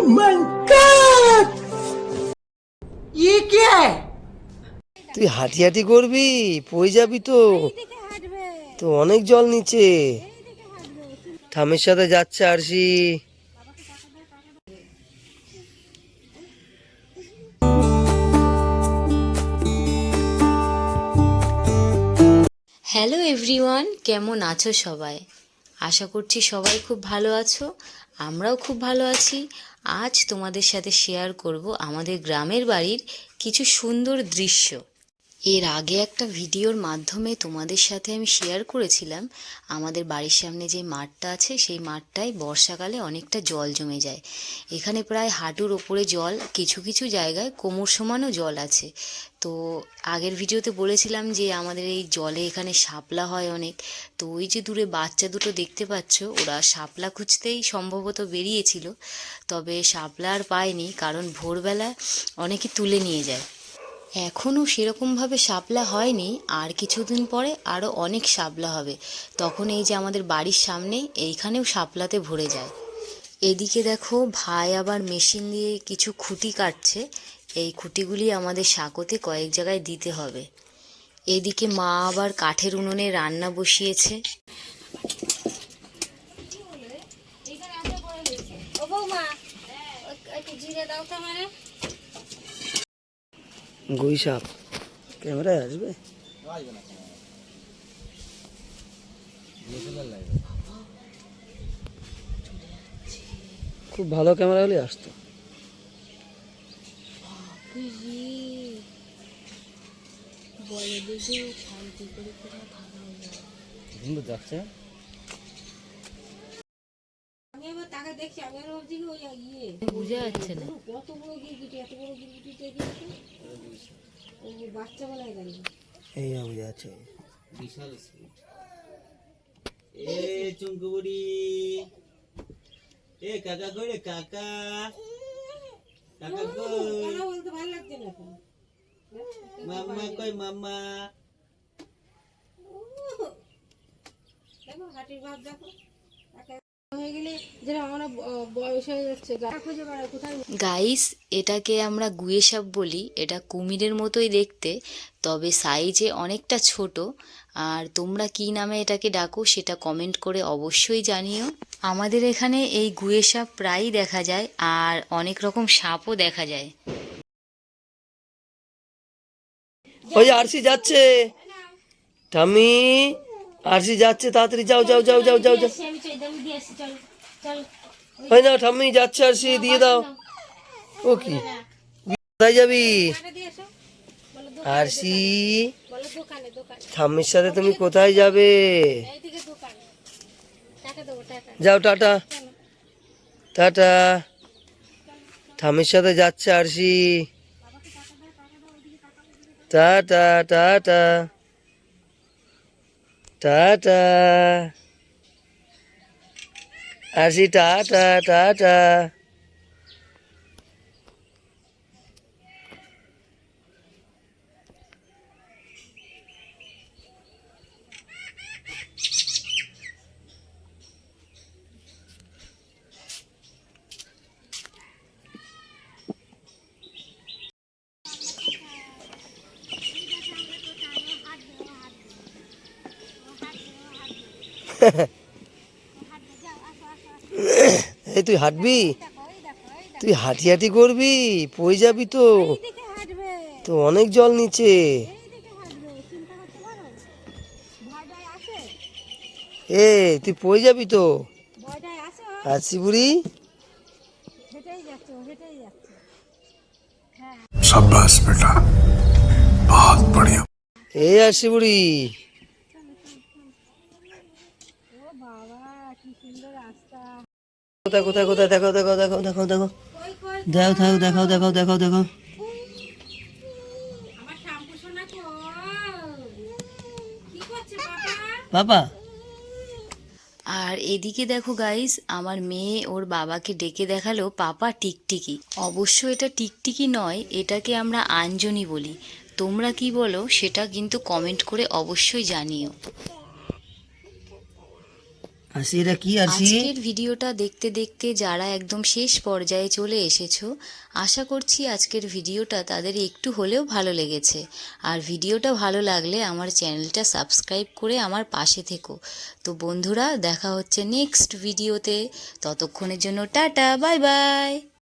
My God ये क्या है? তুই হাঁটি হাঁটি করবি, পড়ে যাবি তো। তো অনেক জল নিচে। ঠামের সাথে যাচ্ছে আরশি। হ্যালো এভরিওয়ান, কেমন আছো সবাই? আশা করছি সবাই খুব ভালো আছো, আমরাও খুব ভালো আছি। আজ তোমাদের সাথে শেয়ার করব আমাদের গ্রামের বাড়ির কিছু সুন্দর দৃশ্য। এর আগে একটা ভিডিওর মাধ্যমে তোমাদের সাথে আমি শেয়ার করেছিলাম আমাদের বাড়ির সামনে যে মাঠটা আছে সেই মাঠটায় বর্ষাকালে অনেকটা জল জমে যায়। এখানে প্রায় হাঁটুর ওপরে জল, কিছু কিছু জায়গায় কোমর সমানও জল আছে। তো আগের ভিডিওতে বলেছিলাম যে আমাদের এই জলে এখানে শাপলা হয় অনেক। তো ওই যে দূরে বাচ্চা দুটো দেখতে পাচ্ছ, ওরা শাপলা খুঁজতেই সম্ভবত বেরিয়েছিল, তবে শাপলা আর পায়নি, কারণ ভোরবেলা অনেকে তুলে নিয়ে যায়। এখনও সেরকমভাবে শাপলা হয়নি, আর কিছুদিন পরে আরও অনেক শাপলা হবে। তখন এই যে আমাদের বাড়ির সামনে এইখানেও শাপলাতে ভরে যায়। এদিকে দেখো ভাই আবার মেশিন দিয়ে কিছু খুঁটি কাটছে। এই খুঁটিগুলি আমাদের সাঁকোতে কয়েক জায়গায় দিতে হবে। এদিকে মা আবার কাঠের উনুনে রান্না বসিয়েছে। গুই সাপ ক্যামেরায় আসবে? খুব ভালো ক্যামেরা হলে আসতো। যাচ্ছে বুঝা যাচ্ছে না। এই বুঝা যাচ্ছে। এ চুঙ্কুবুড়ি, এ কাকা কই রে কাকা, কাকা কই, মাম্মা কই মাম্মা। গাইস, এটাকে আমরা গুয়ে সাপ বলি। এটা কুমিরের মতোই দেখতে, তবে সাইজে অনেকটা ছোট। আর তোমরা কি নামে এটাকে ডাকো সেটা কমেন্ট করে অবশ্যই জানিও। আমাদের এখানে এই গুয়ে সাপ প্রায়ই দেখা যায়, আর অনেক রকম সাপও দেখা যায়। ওই আরশি যাচ্ছে, টামি আরশি যাচ্ছে, তাড়াতাড়ি যাও যাও যাও যাও যাও যাও। ওই না ঠাম্মি যাচ্ছে, আরশি দিয়ে দাও। ও কি কোথায় যাবি আরশি? ঠাম্মির সাথে তুমি কোথায় যাবে? যাও, টাটা টাটা। ঠাম্মির সাথে যাচ্ছে আরশি। টাটা টাটা টাটা আরশি, টাটা টাটা। এই তুই হাঁটবি, তুই হাঁটি হাঁটি করবি, পড়ে যাবি তো। তো অনেক জল নিচে। এ তুই পড়ে যাবি তো। আরশি বুড়ি, शाबाश बेटा, बहुत बढ़िया। এই আরশি বুড়ি, কোথায় কোথায় কোথায়, দেখাও দেখাও দেখাও দেখাও দেখাও দেখাও দেখাও দেখাও দেখাও দেখাও। বাবা, আর এদিকে দেখো গাইস, আমার মেয়ে ওর বাবাকে ডেকে দেখালো পাপা টিকটিকি। অবশ্য এটা টিকটিকি নয়, এটাকে আমরা আঞ্জনি বলি। তোমরা কি বলো সেটা কিন্তু কমেন্ট করে অবশ্যই জানিও। আরশি এটা কি আরশি? আজকের ভিডিওটা দেখতে দেখতে যারা একদম শেষ পর্যায়ে চলে এসেছো, আশা করছি আজকের ভিডিওটা তাদের একটু হলেও ভালো লেগেছে। আর ভিডিওটা ভালো লাগলে আমার চ্যানেলটা সাবস্ক্রাইব করে আমার পাশে থেকো। তো বন্ধুরা, দেখা হচ্ছে নেক্সট ভিডিওতে। ততক্ষণের জন্য টাটা, বাই বাই।